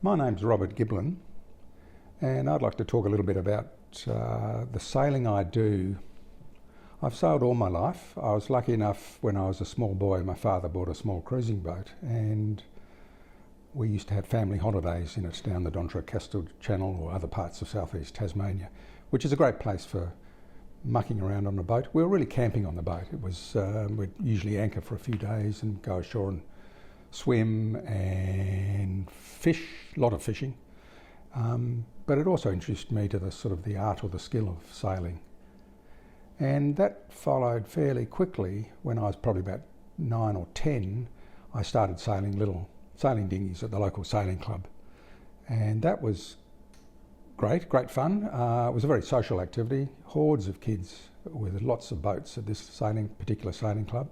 My name's Robert Giblin, and I'd like to talk a little bit about the sailing I do. I've sailed all my life. I was lucky enough when I was a small boy, my father bought a small cruising boat, and we used to have family holidays in it down the Dontracastle Channel or other parts of southeast Tasmania, which is a great place for mucking around on a boat. We were really camping on the boat. It was we'd usually anchor for a few days and go ashore and swim and fish, a lot of fishing. But it also introduced me to the sort of the art or the skill of sailing. And that followed fairly quickly. When I was probably about 9 or 10, I started sailing little sailing dinghies at the local sailing club. And that was great fun. It was a very social activity, hordes of kids with lots of boats at this particular sailing club.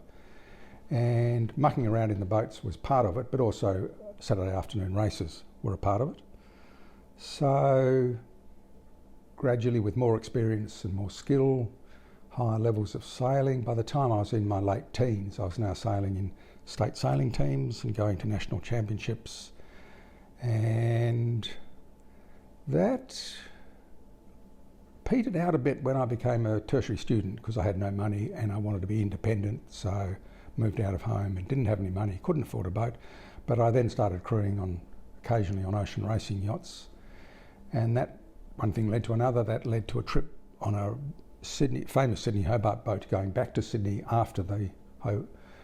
And mucking around in the boats was part of it, but also Saturday afternoon races were a part of it. So gradually, with more experience and more skill, higher levels of sailing, by the time I was in my late teens, I was now sailing in state sailing teams and going to national championships. And that petered out a bit when I became a tertiary student because I had no money and I wanted to be independent, so moved out of home and didn't have any money, couldn't afford a boat. But I then started crewing occasionally on ocean racing yachts. And that one thing led to another. That led to a trip on a famous Sydney Hobart boat going back to Sydney after the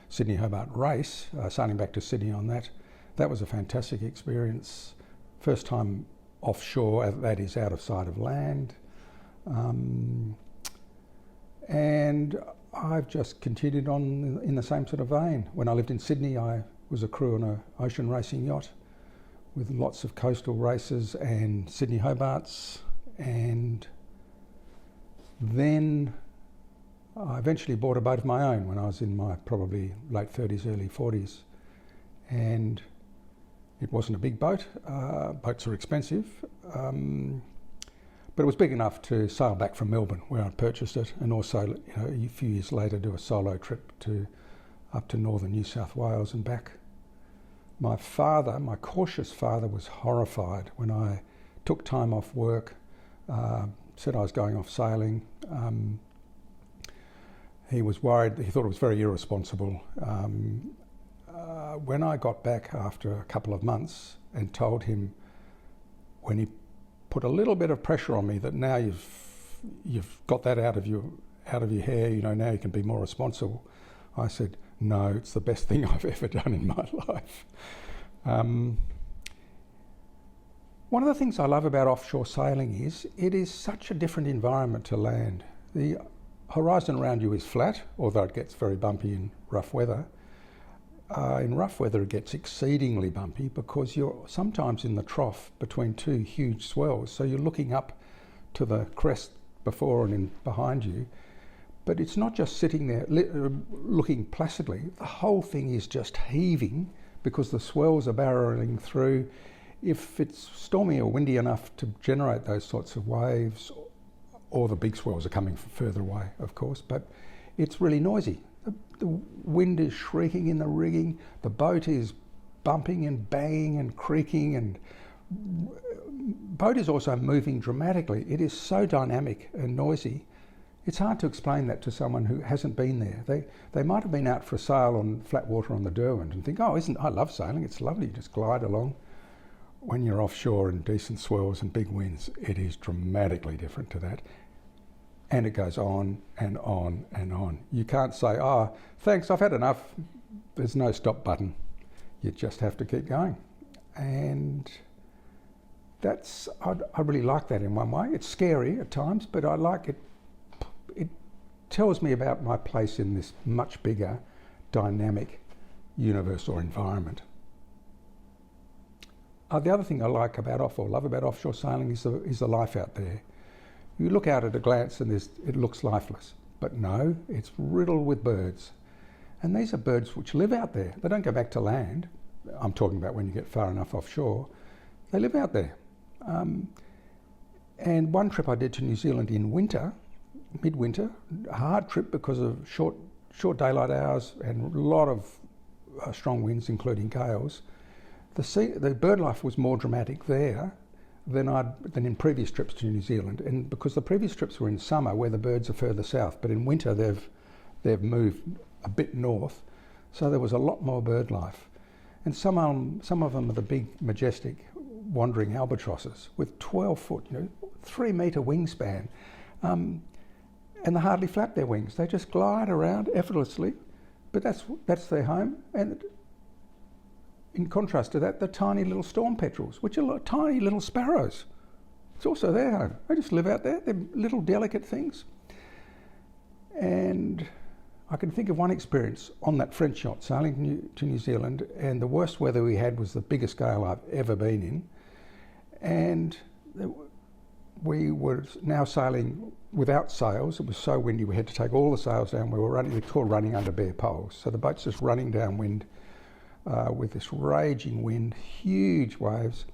Sydney Hobart race, sailing back to Sydney on that. That was a fantastic experience. First time offshore, that is out of sight of land. And I've just continued on in the same sort of vein. When I lived in Sydney, I was a crew on an ocean racing yacht with lots of coastal races and Sydney Hobarts. And then I eventually bought a boat of my own when I was in my probably late 30s, early 40s. And it wasn't a big boat. Boats are expensive. But it was big enough to sail back from Melbourne, where I'd purchased it, and also, a few years later, do a solo trip up to northern New South Wales and back. My cautious father, was horrified when I took time off work, said I was going off sailing. He was worried. He thought it was very irresponsible. When I got back after a couple of months and told him, when he put a little bit of pressure on me, that now you've got that out of your hair, now you can be more responsible. I said, no, it's the best thing I've ever done in my life. One of the things I love about offshore sailing is it is such a different environment to land. The horizon around you is flat, although it gets very bumpy in rough weather. In rough weather, it gets exceedingly bumpy because you're sometimes in the trough between two huge swells. So you're looking up to the crest before and behind you. But it's not just sitting there looking placidly. The whole thing is just heaving because the swells are barreling through. If it's stormy or windy enough to generate those sorts of waves, or the big swells are coming from further away, of course, but it's really noisy. The wind is shrieking in the rigging, the boat is bumping and banging and creaking, and boat is also moving dramatically. It is so dynamic and noisy. It's hard to explain that to someone who hasn't been there. They might have been out for a sail on flat water on the Derwent and think, I love sailing, it's lovely, you just glide along. When you're offshore in decent swells and big winds, it is dramatically different to that. And it goes on and on and on. You can't say, thanks, I've had enough. There's no stop button. You just have to keep going. And I really like that in one way. It's scary at times, but I like it. It tells me about my place in this much bigger, dynamic universe or environment. The other thing I love about offshore sailing is the life out there. You look out at a glance and it looks lifeless, but no, it's riddled with birds. And these are birds which live out there. They don't go back to land. I'm talking about when you get far enough offshore. They live out there. And one trip I did to New Zealand in winter, midwinter, a hard trip because of short daylight hours and a lot of strong winds, including gales. The bird life was more dramatic there than in previous trips to New Zealand, and because the previous trips were in summer where the birds are further south, but in winter they've moved a bit north, so there was a lot more bird life. And some of them are the big, majestic, wandering albatrosses with 12-foot, 3-metre wingspan, and they hardly flap their wings. They just glide around effortlessly, but that's their home. And in contrast to that, the tiny little storm petrels, which are tiny little sparrows. It's also their home. They just live out there. They're little delicate things. And I can think of one experience on that French yacht sailing to New Zealand, and the worst weather we had was the biggest gale I've ever been in. And we were now sailing without sails. It was so windy we had to take all the sails down. We were running under bare poles. So the boat's just running downwind with this raging wind, huge waves.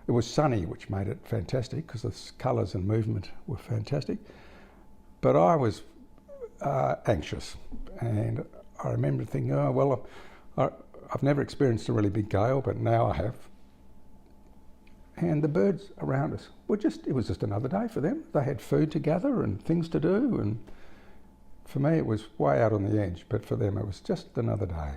It was sunny, which made it fantastic because the colours and movement were fantastic. But I was anxious, and I remember thinking, I've never experienced a really big gale, but now I have. And the birds around us it was just another day for them. They had food to gather and things to do, and for me it was way out on the edge, but for them it was just another day.